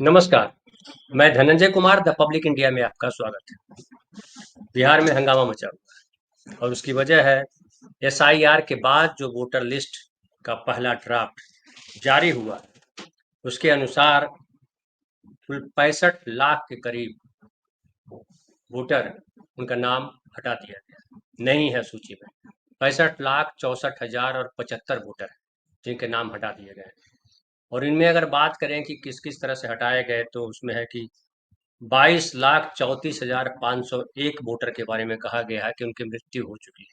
नमस्कार। मैं Dhananjay Kumar the public India में आपका स्वागत है। बिहार में हंगामा मचा हुआ है और उसकी वजह है एसआईआर के बाद जो वोटर लिस्ट का पहला ड्राफ्ट जारी हुआ, उसके अनुसार कुल 65 लाख के करीब वोटर, उनका नाम हटा दिया गया, नहीं है सूची में। 65,64,075 वोटर हैं जिनके नाम हटा दिए गए हैं। और इनमें अगर बात करें कि किस किस तरह से हटाए गए, तो उसमें है कि 22,34,501 वोटर के बारे में कहा गया है कि उनकी मृत्यु हो चुकी है,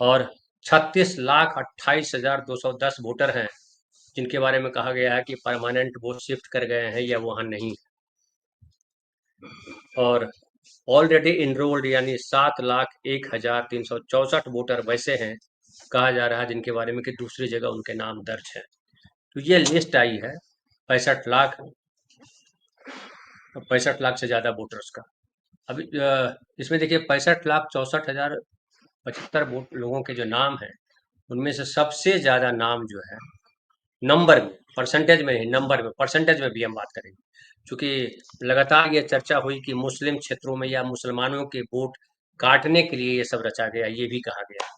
और 36,28,210 वोटर हैं जिनके बारे में कहा गया है कि परमानेंट वो शिफ्ट कर गए हैं या वहां नहीं है। और ऑलरेडी इनरोल्ड यानी 7,01,364 वोटर वैसे हैं, कहा जा रहा है, जिनके बारे में कि दूसरी जगह उनके नाम दर्ज है। तो ये लिस्ट आई है 65 लाख से ज्यादा वोटर्स का। अभी इसमें देखिए 65,64,075 वोट लोगों के जो नाम हैं, उनमें से सबसे ज्यादा नाम जो है नंबर में, परसेंटेज में नहीं, नंबर में, परसेंटेज में भी हम बात करेंगे, क्योंकि लगातार ये चर्चा हुई कि मुस्लिम क्षेत्रों में या मुसलमानों के वोट काटने के लिए ये सब रचा गया, ये भी कहा गया।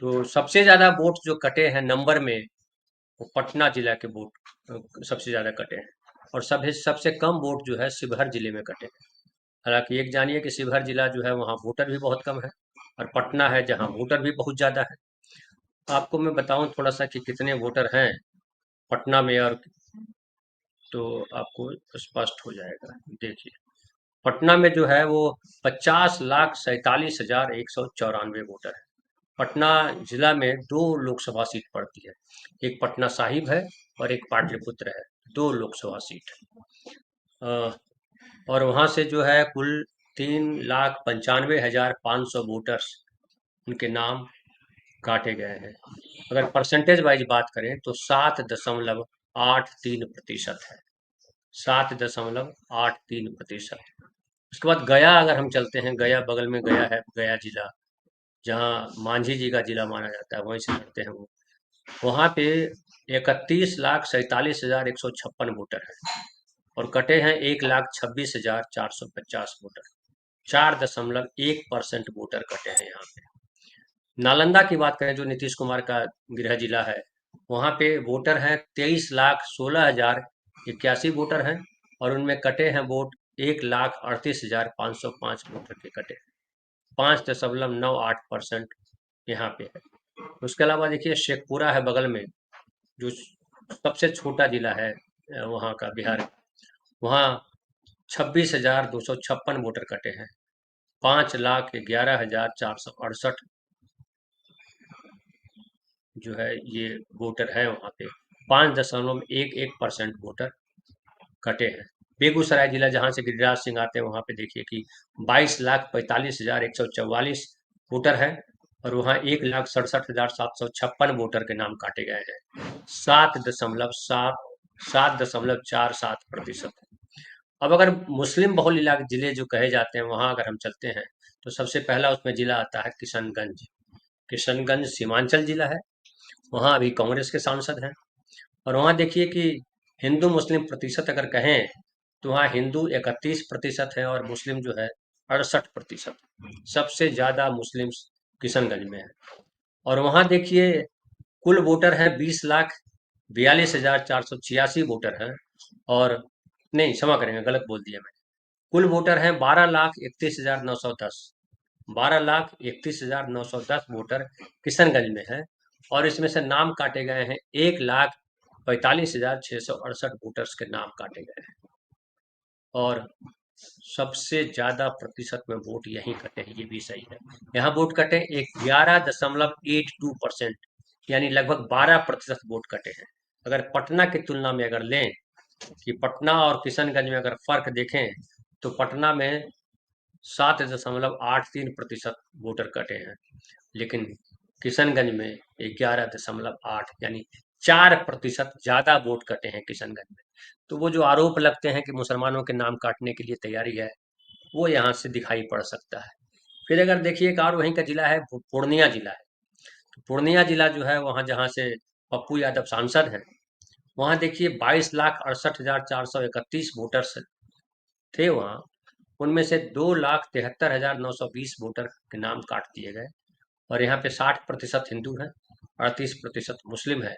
तो सबसे ज्यादा वोट जो कटे हैं नंबर में, वो पटना जिला के वोट सबसे ज्यादा कटे हैं। और सबसे कम वोट जो है शिवहर जिले में कटे हैं। हालांकि एक जानिए कि शिवहर जिला जो है वहाँ वोटर भी बहुत कम है, और पटना है जहाँ वोटर भी बहुत ज्यादा है। आपको मैं बताऊं थोड़ा सा कि कितने वोटर हैं पटना में, और तो आपको स्पष्ट हो जाएगा। देखिए, पटना में जो है वो 50,47,194 वोटर है। पटना जिला में दो लोकसभा सीट पड़ती है, एक पटना साहिब है और एक पाटलिपुत्र है, दो लोकसभा सीट। अ, और वहां से जो है कुल 3,95,500 वोटर्स, उनके नाम काटे गए हैं। अगर परसेंटेज वाइज बात करें तो 7,83% है। 7,83%। उसके बाद गया अगर हम चलते हैं, गया बगल में गया है, गया जिला, जहाँ मांझी जी का जिला माना जाता है, वहीं से लड़ते हैं वो। वहाँ पे 31,47,156 वोटर है, और कटे हैं 1,26,450 वोटर। 4.1% वोटर कटे हैं यहाँ पे। नालंदा की बात करें, जो नीतीश कुमार का गृह जिला है, वहाँ पे वोटर हैं 23,16,081 वोटर हैं, और उनमें कटे हैं वोट 1,38,505 वोटर के कटे। 5.98% यहाँ पे है। उसके अलावा देखिए शेखपुरा है बगल में, जो सबसे छोटा जिला है वहाँ का, बिहार। वहाँ 26,256 वोटर कटे हैं। 5,11,468 जो है ये वोटर है वहाँ पे। 5.11% वोटर कटे हैं। बेगूसराय जिला, जहाँ से गिरिराज सिंह आते हैं, वहाँ पे देखिए कि 22,45,144 वोटर है, और वहाँ 1,67,756 वोटर के नाम काटे गए हैं। 7.47% अब अगर मुस्लिम बहुल इलाके जिले जो कहे जाते हैं, वहाँ अगर हम चलते हैं, तो सबसे पहला उसमें जिला आता है किशनगंज। किशनगंज सीमांचल जिला है, वहाँ अभी कांग्रेस के सांसद हैं। और वहाँ देखिए कि हिंदू मुस्लिम प्रतिशत अगर कहें, तो वहाँ हिंदू 31% है और मुस्लिम जो है 68%। सबसे ज्यादा मुस्लिम किशनगंज में है। और वहाँ देखिए कुल वोटर है 20,42,486 वोटर हैं। और नहीं, क्षमा करेंगे, गलत बोल दिया मैं। कुल वोटर हैं 12,31,910। 12,31,910 वोटर किशनगंज में है, और इसमें से नाम काटे गए हैं 1,45,668 वोटर्स के नाम काटे गए हैं। और सबसे ज्यादा प्रतिशत में वोट यहीं कटे हैं, ये भी सही है। यहाँ वोट कटे 11.82%, यानी लगभग 12% वोट कटे हैं। अगर पटना की तुलना में अगर लें, कि पटना और किशनगंज में अगर फर्क देखें, तो पटना में 7.83% वोटर कटे हैं, लेकिन किशनगंज में 11.8, यानी 4% ज्यादा वोट कटे हैं किशनगंज में। तो वो जो आरोप लगते हैं कि मुसलमानों के नाम काटने के लिए तैयारी है, वो यहाँ से दिखाई पड़ सकता है। फिर अगर देखिए एक और वहीं का जिला है, पूर्णिया जिला है। तो पूर्णिया जिला जो है, वहाँ जहाँ से पप्पू यादव सांसद हैं, वहां देखिए 22,68,431 वोटर्स थे वहां। उनमें से 2,73,920 वोटर के नाम काट दिए गए। और यहाँ पे 60% हिंदू हैं, 38% मुस्लिम है।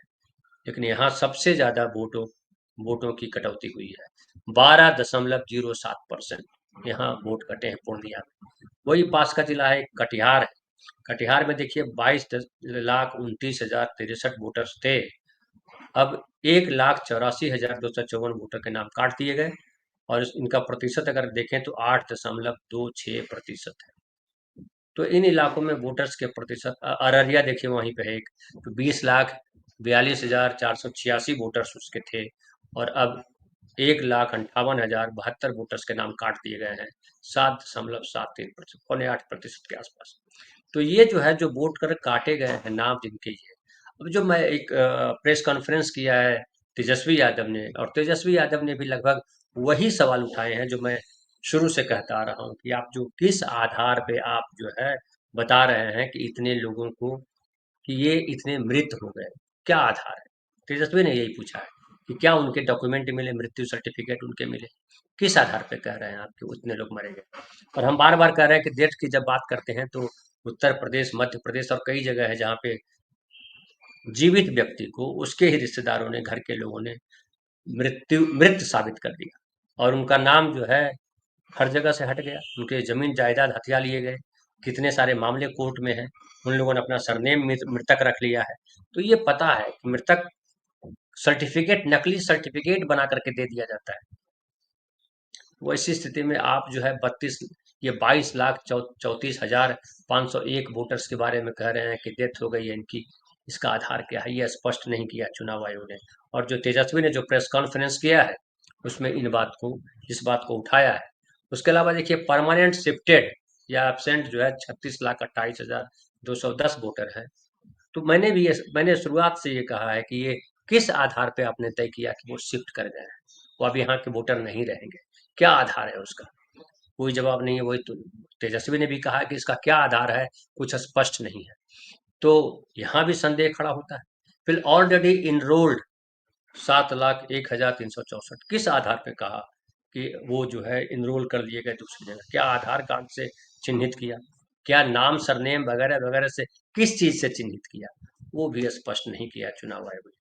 लेकिन यहाँ सबसे ज्यादा वोटों वोटों की कटौती हुई है। 12.07% यहाँ वोट कटे हैं पूर्णिया में। वही पास का जिला है कटिहार है। कटिहार में देखिए 22,29,063 वोटर्स थे। अब 1,84,254 वोटर के नाम काट दिए गए। और इनका प्रतिशत अगर देखें तो 8.26% है। तो इन इलाकों में वोटर्स के प्रतिशत अररिया देखिए वहीं पे है एक, तो 20,42,486 वोटर्स उसके थे। और अब 1,58,072 वोटर्स के नाम काट दिए गए हैं। 7.73%, 7.8% के आसपास। तो ये जो है जो वोट कर काटे गए हैं नाम जिनके ये। अब जो मैं एक प्रेस कॉन्फ्रेंस किया है तेजस्वी यादव ने, और तेजस्वी यादव ने भी लगभग वही सवाल उठाए हैं जो मैं शुरू से कहता आ रहा हूँ कि आप जो किस आधार पे आप जो है बता रहे हैं कि इतने लोगों को कि ये इतने मृत हो गए, क्या आधार है? तेजस्वी ने यही पूछा है कि क्या उनके डॉक्यूमेंट मिले, मृत्यु सर्टिफिकेट उनके मिले? किस आधार पे कह रहे हैं आप कि उतने लोग मरे गए? और हम बार बार कह रहे हैं कि डेथ की जब बात करते हैं तो उत्तर प्रदेश, मध्य प्रदेश और कई जगह है जहाँ पे जीवित व्यक्ति को उसके ही रिश्तेदारों ने, घर के लोगों ने मृत साबित कर दिया। और उनका नाम जो है हर जगह से हट गया। उनके जमीन जायदाद हथिया लिए गए। कितने सारे मामले कोर्ट में हैं। उन लोगों ने अपना सरनेम मृतक रख लिया है। तो ये पता है कि मृतक सर्टिफिकेट, नकली सर्टिफिकेट बना करके दे दिया जाता है। वैसी स्थिति में आप जो है 22,34,हजार 501 वोटर्स के बारे में कह रहे हैं कि डेथ हो गई है इनकी। इसका आधार क्या है? ये स्पष्ट नहीं किया चुनाव आयोग ने। और जो तेजस्वी ने जो प्रेस कॉन्फ्रेंस किया है उसमें इस बात को उठाया है। उसके अलावा देखिए परमानेंट शिफ्टेड या एबसेंट जो है 36,28,210 वोटर है। तो मैंने शुरुआत से ये कहा है कि ये किस आधार पे आपने तय किया कि वो शिफ्ट कर गए हैं, वो अब यहाँ के वोटर नहीं रहेंगे? क्या आधार है उसका? कोई जवाब नहीं है। वही तो तेजस्वी ने भी कहा कि इसका क्या आधार है, कुछ स्पष्ट नहीं है। तो यहाँ भी संदेह खड़ा होता है। फिर ऑलरेडी इनरोल्ड 7,01,364 किस आधार पे कहा कि वो जो है इनरोल कर लिए गए दूसरी जगह? क्या आधार कार्ड से चिन्हित किया? क्या नाम, सरनेम वगैरह वगैरह से किस चीज से चिन्हित किया? वो भी स्पष्ट नहीं किया चुनाव आयोग ने।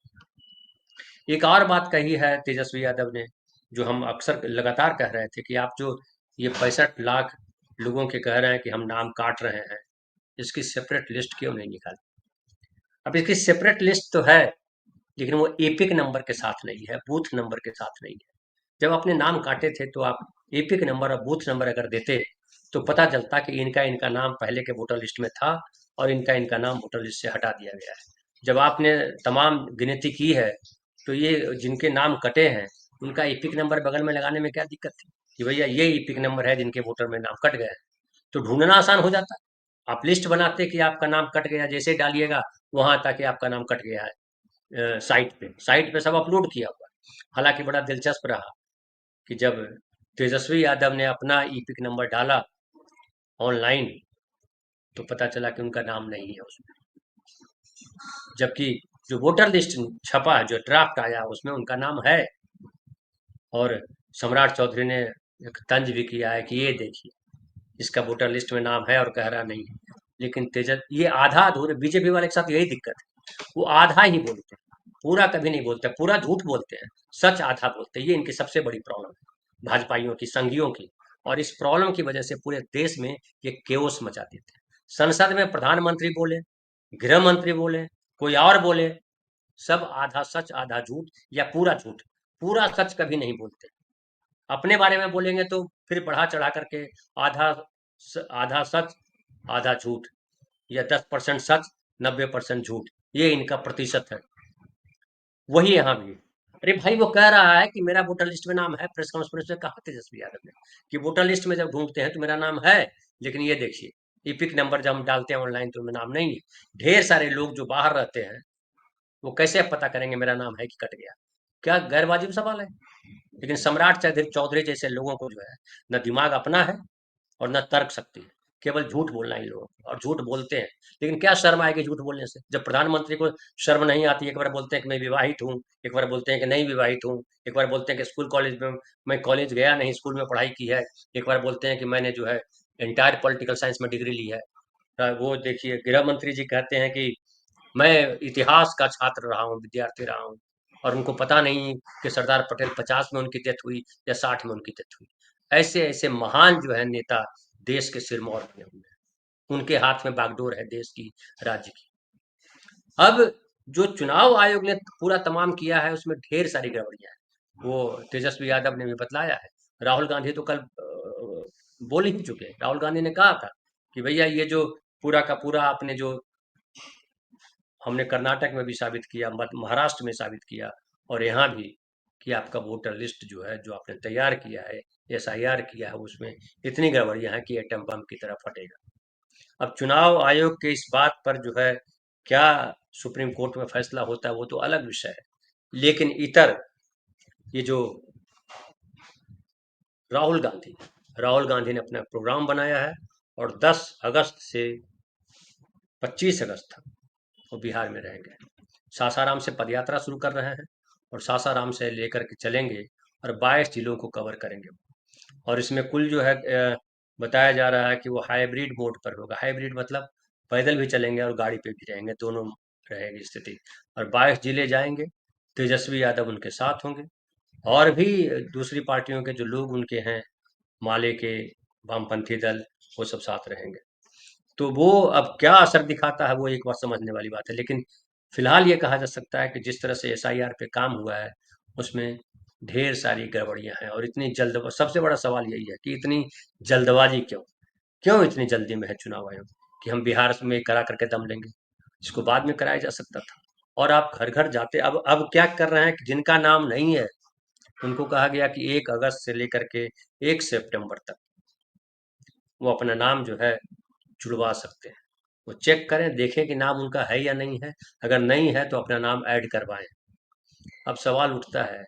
एक और बात कही है तेजस्वी यादव ने, जो हम अक्सर लगातार कह रहे थे कि आप जो ये 65 लाख लोगों के कह रहे हैं कि हम नाम काट रहे हैं, इसकी सेपरेट लिस्ट क्यों नहीं निकाली? अब इसकी सेपरेट लिस्ट तो है, लेकिन वो एपिक नंबर के साथ नहीं है, बूथ नंबर के साथ नहीं है। जब आपने नाम काटे थे तो आप एपिक नंबर और बूथ नंबर अगर देते तो पता चलता कि इनका इनका नाम पहले के वोटर लिस्ट में था और इनका इनका नाम वोटर लिस्ट से हटा दिया गया है। जब आपने तमाम गिनती की है तो ये जिनके नाम कटे हैं उनका एपिक नंबर बगल में लगाने में क्या दिक्कत थी कि भैया ये एपिक नंबर है जिनके वोटर में नाम कट गए हैं? तो ढूंढना आसान हो जाता। आप लिस्ट बनाते कि आपका नाम कट गया, जैसे डालिएगा वहां आता कि आपका नाम कट गया है। साइट पे सब अपलोड किया हुआ है। हालांकि बड़ा दिलचस्प रहा कि जब तेजस्वी यादव ने अपना ईपिक नंबर डाला ऑनलाइन तो पता चला कि उनका नाम नहीं है उसमें। जबकि जो वोटर लिस्ट छपा है, जो ड्राफ्ट आया उसमें उनका नाम है। और सम्राट चौधरी ने एक तंज भी किया है कि ये देखिए इसका वोटर लिस्ट में नाम है और कह रहा नहीं है। लेकिन तेजस ये आधा अधूरे, बीजेपी वाले के साथ यही दिक्कत है, वो आधा ही बोलते हैं, पूरा कभी नहीं बोलते, पूरा झूठ बोलते हैं, सच आधा बोलते हैं। ये इनकी सबसे बड़ी प्रॉब्लम है भाजपाइयों की, संघियों की। और इस प्रॉब्लम की वजह से पूरे देश में ये केओस मचा देते हैं। संसद में प्रधानमंत्री बोले, गृह मंत्री बोले, कोई और बोले, सब आधा सच आधा झूठ या पूरा झूठ। पूरा सच कभी नहीं बोलते। अपने बारे में बोलेंगे तो फिर बढ़ा चढ़ा करके आधा आधा सच आधा झूठ, या 10% सच 90% झूठ, ये इनका प्रतिशत है। वही यहाँ भी है। अरे भाई वो कह रहा है कि मेरा वोटर लिस्ट में नाम है, प्रेस कॉन्फ्रेंस में कहा तेजस्वी यादव ने कि वोटर लिस्ट में जब ढूंढते हैं तो मेरा नाम है, लेकिन ये देखिए इपिक नंबर जब हम डालते हैं ऑनलाइन तो मेरा नाम नहीं है। ढेर सारे लोग जो बाहर रहते हैं वो कैसे पता करेंगे मेरा नाम है कि कट गया? क्या गैर वाजिब सवाल है? लेकिन सम्राट चौधरी चौधरी जैसे लोगों को जो है न दिमाग अपना है और न तर्क शक्ति है। केवल झूठ बोलना ही लोगों को, और झूठ बोलते हैं। लेकिन क्या शर्म आएगी झूठ बोलने से? जब प्रधानमंत्री को शर्म नहीं आती, एक बार बोलते हैं कि मैं विवाहित हूँ, एक बार बोलते हैं कि नहीं विवाहित हूँ, एक बार बोलते हैं कि स्कूल कॉलेज में मैं कॉलेज गया नहीं, स्कूल में पढ़ाई की है, एक बार बोलते हैं कि मैंने जो है एंटायर पॉलिटिकल साइंस में डिग्री ली है। वो देखिए गृह मंत्री जी कहते हैं कि मैं इतिहास का छात्र रहा हूँ, विद्यार्थी रहा हूँ, और उनको पता नहीं कि सरदार पटेल 50 में उनकी डेथ हुई या 60 में उनकी डेथ हुई। ऐसे ऐसे महान जो है नेता देश के सिरमौर बने हुए हैं, उनके हाथ में बागडोर है देश की, राज्य की। अब जो चुनाव आयोग ने पूरा तमाम किया है उसमें ढेर सारी गड़बड़ियां हैं, वो तेजस्वी यादव ने भी बतलाया है। राहुल गांधी तो कल बोल ही चुके हैं। राहुल गांधी ने कहा था कि भैया ये जो पूरा का पूरा आपने जो हमने कर्नाटक में भी साबित किया, महाराष्ट्र में साबित किया, और यहाँ भी कि आपका वोटर लिस्ट जो है जो आपने तैयार किया है, एसआईआर किया है, उसमें इतनी गड़बड़ियां हैं कि एटम बम की तरह फटेगा। अब चुनाव आयोग के इस बात पर जो है क्या सुप्रीम कोर्ट में फैसला होता है वो तो अलग विषय है। लेकिन इतर ये जो राहुल गांधी ने अपना प्रोग्राम बनाया है, और 10 अगस्त से 25 अगस्त तक वो बिहार में रहेंगे। सासाराम से पदयात्रा शुरू कर रहे हैं, और सासाराम से लेकर के चलेंगे और 22 जिलों को कवर करेंगे। और इसमें कुल जो है बताया जा रहा है कि वो हाइब्रिड मोड पर होगा। हाइब्रिड मतलब पैदल भी चलेंगे और गाड़ी पे भी रहेंगे, दोनों रहेगी स्थिति। और 22 जिले जाएंगे, तेजस्वी यादव उनके साथ होंगे, और भी दूसरी पार्टियों के जो लोग उनके हैं, माले के, वामपंथी दल, वो सब साथ रहेंगे। तो वो अब क्या असर दिखाता है वो एक बार समझने वाली बात है। लेकिन फिलहाल ये कहा जा सकता है कि जिस तरह से एसआईआर पे काम हुआ है उसमें ढेर सारी गड़बड़ियां हैं, और इतनी जल्द, सबसे बड़ा सवाल यही है कि इतनी जल्दबाजी क्यों, क्यों इतनी जल्दी में है चुनाव आयोग कि हम बिहार में करा करके दम लेंगे, इसको बाद में कराया जा सकता था। और आप घर घर जाते, अब क्या कर रहे हैं कि जिनका नाम नहीं है उनको कहा गया कि 1 अगस्त से लेकर के 1 सितंबर तक वो अपना नाम जो है जुड़वा सकते हैं। वो चेक करें, देखें कि नाम उनका है या नहीं है। अगर नहीं है तो अपना नाम ऐड करवाएं। अब सवाल उठता है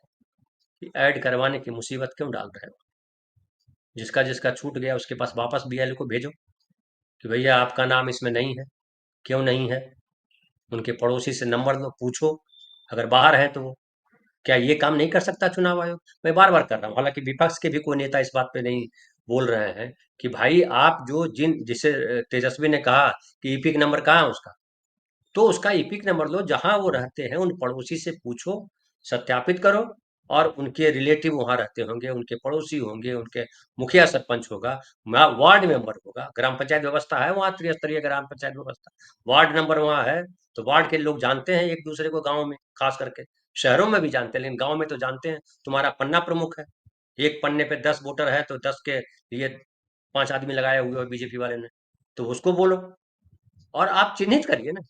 कि ऐड करवाने की मुसीबत क्यों डाल रहे हो? जिसका जिसका छूट गया उसके पास वापस बीएलओ को भेजो कि भैया आपका नाम इसमें नहीं है, क्यों नहीं है? उनके पड़ोसी से नंबर लो, पूछो। अगर बाहर है तो क्या ये काम नहीं कर सकता चुनाव आयोग? मैं बार बार कर रहा हूँ, हालांकि विपक्ष के भी कोई नेता इस बात पे नहीं बोल रहे हैं कि भाई आप जो जिसे तेजस्वी ने कहा कि ईपिक नंबर कहाँ है उसका, तो उसका ईपिक नंबर लो, जहां वो रहते हैं उन पड़ोसी से पूछो, सत्यापित करो। और उनके रिलेटिव वहां रहते होंगे, उनके पड़ोसी होंगे, उनके मुखिया सरपंच होगा, वार्ड मेंबर होगा, ग्राम पंचायत व्यवस्था है वहाँ, त्रिस्तरीय ग्राम पंचायत व्यवस्था, वार्ड नंबर वहाँ है। तो वार्ड के लोग जानते हैं एक दूसरे को, गाँव में खास करके, शहरों में भी जानते हैं लेकिन गाँव में तो जानते हैं। तुम्हारा पन्ना प्रमुख है, एक पन्ने पे 10 वोटर है तो 10 के लिए 5 आदमी लगाए हुए हो बीजेपी वाले ने, तो उसको बोलो। और आप चिन्हित करिए ना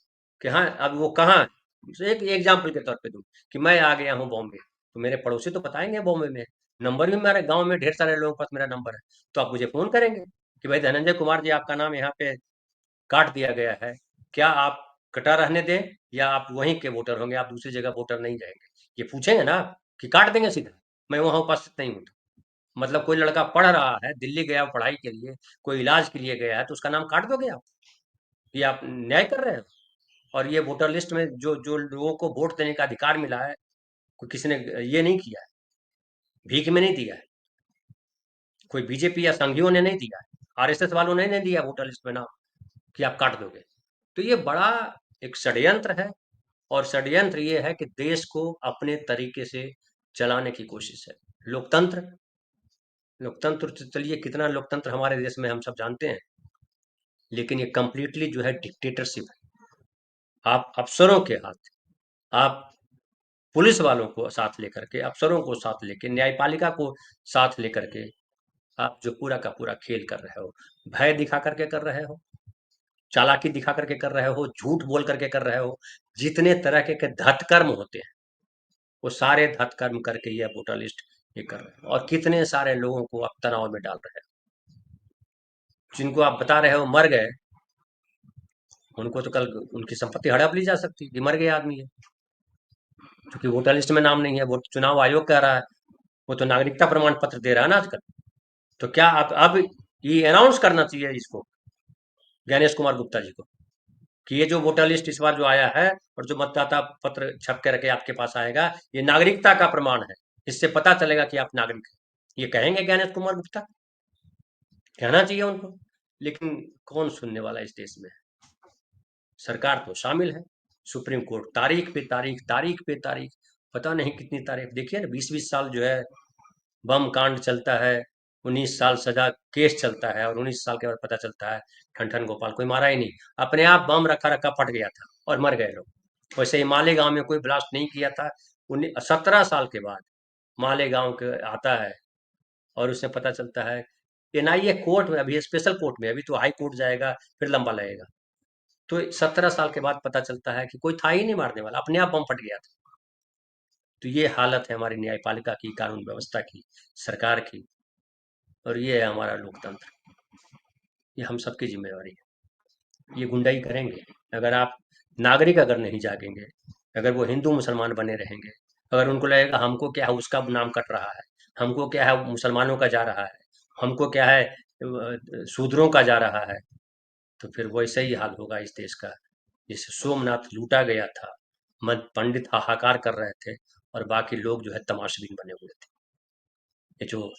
कि हाँ अब वो कहाँ है। जैसे एक एग्जाम्पल के तौर पे दूं कि मैं आ गया हूँ बॉम्बे, तो मेरे पड़ोसी तो बताएंगे बॉम्बे में, नंबर भी मेरे गांव में ढेर सारे लोगों के पास मेरा नंबर है, तो आप मुझे फोन करेंगे कि भाई धनंजय कुमार जी आपका नाम यहाँ पे काट दिया गया है, क्या आप कटा रहने दें या आप वहीं के वोटर होंगे, आप दूसरी जगह वोटर नहीं जाएंगे? ये पूछेंगे ना आप, कि काट देंगे सीधा, मैं वहां उपस्थित नहीं हूँ तो? मतलब कोई लड़का पढ़ रहा है, दिल्ली गया पढ़ाई के लिए, कोई इलाज के लिए गया है, तो उसका नाम काट दोगे आप? ये आप न्याय कर रहे हैं? और ये वोटर लिस्ट में जो जो लोगों को वोट देने का अधिकार मिला है, कोई किसी ने ये नहीं किया है, भीख में नहीं दिया है, कोई बीजेपी या संघियों ने नहीं दिया है, आरएसएस वालों ने नहीं दिया वोटर लिस्ट में नाम कि आप काट दोगे। तो ये बड़ा एक षड्यंत्र है, और षड्यंत्र ये है कि देश को अपने तरीके से चलाने की कोशिश है। लोकतंत्र, लोकतंत्र तो चलिए कितना लोकतंत्र हमारे देश में हम सब जानते हैं, लेकिन ये कंप्लीटली जो है डिक्टेटरशिप है। आप अफसरों के हाथ, आप पुलिस वालों को साथ लेकर के, अफसरों को साथ लेके, न्यायपालिका को साथ लेकर के आप जो पूरा का पूरा खेल कर रहे हो, भय दिखा करके कर रहे हो, चालाकी दिखा करके कर रहे हो, झूठ बोल करके कर रहे हो, जितने तरह के धतकर्म होते हैं वो सारे धतकर्म करके ये वोटर लिस्ट ये कर रहे हो, और कितने सारे लोगों को आप तनाव में डाल रहे हो। जिनको आप बता रहे हो मर गए, उनको तो कल उनकी संपत्ति हड़प ली जा सकती है कि मर गए आदमी है, क्योंकि वोटर लिस्ट में नाम नहीं है। वो चुनाव आयोग कह रहा है, वो तो नागरिकता प्रमाण पत्र दे रहा है ना आजकल। तो क्या आप अब ये अनाउंस करना चाहिए इसको ज्ञानेश कुमार गुप्ता जी को, कि ये जो वोटर लिस्ट इस बार जो आया है और जो मतदाता पत्र छप के रखे आपके पास आएगा, ये नागरिकता का प्रमाण है, इससे पता चलेगा कि आप नागरिक हैं। ये कहेंगे ज्ञानेश कुमार गुप्ता? कहना चाहिए उनको। लेकिन कौन सुनने वाला इस देश में? सरकार तो शामिल है, सुप्रीम कोर्ट तारीख पे तारीख, तारीख पे तारीख, पता नहीं कितनी तारीख। देखिए ना, 20-20 साल जो है बम कांड चलता है, 19 साल सजा केस चलता है, और 19 साल के बाद पता चलता है ठन गोपाल कोई मारा ही नहीं, अपने आप बम रखा रखा फट गया था और मर गए लोग। वैसे ही मालेगांव में कोई ब्लास्ट नहीं किया था, 17 साल के बाद मालेगांव के आता है और उसमें पता चलता है। एनआईए कोर्ट में, अभी स्पेशल कोर्ट में, अभी तो हाई कोर्ट जाएगा, फिर लंबा लगेगा। तो 17 साल के बाद पता चलता है कि कोई था ही नहीं मारने वाला, अपने आप बम फट गया था। तो ये हालत है हमारी न्यायपालिका की, कानून व्यवस्था की, सरकार की, और ये है हमारा लोकतंत्र। ये हम सबकी जिम्मेवारी है। ये गुंडाई करेंगे अगर आप, नागरिक अगर नहीं जागेंगे, अगर वो हिंदू मुसलमान बने रहेंगे, अगर उनको लगेगा हमको क्या है उसका नाम कट रहा है, हमको क्या है मुसलमानों का जा रहा है, हमको क्या है शूद्रों का जा रहा है, तो फिर वैसे ही हाल होगा इस देश का, जिससे सोमनाथ लूटा गया था। मत पंडित हाहाकार कर रहे थे और बाकी लोग जो है तमाशबीन बने हुए थे। ये जो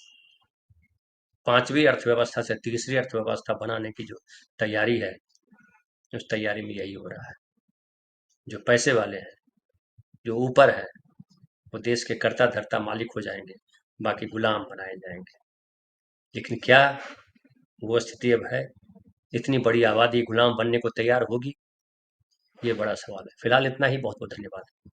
पांचवी अर्थव्यवस्था से तीसरी अर्थव्यवस्था बनाने की जो तैयारी है, उस तैयारी में यही हो रहा है। जो पैसे वाले हैं, जो ऊपर है, वो देश के कर्ता धर्ता मालिक हो जाएंगे, बाकी गुलाम बनाए जाएंगे। लेकिन क्या वो स्थिति अब है? इतनी बड़ी आबादी गुलाम बनने को तैयार होगी? ये बड़ा सवाल है। फिलहाल इतना ही, बहुत बहुत धन्यवाद।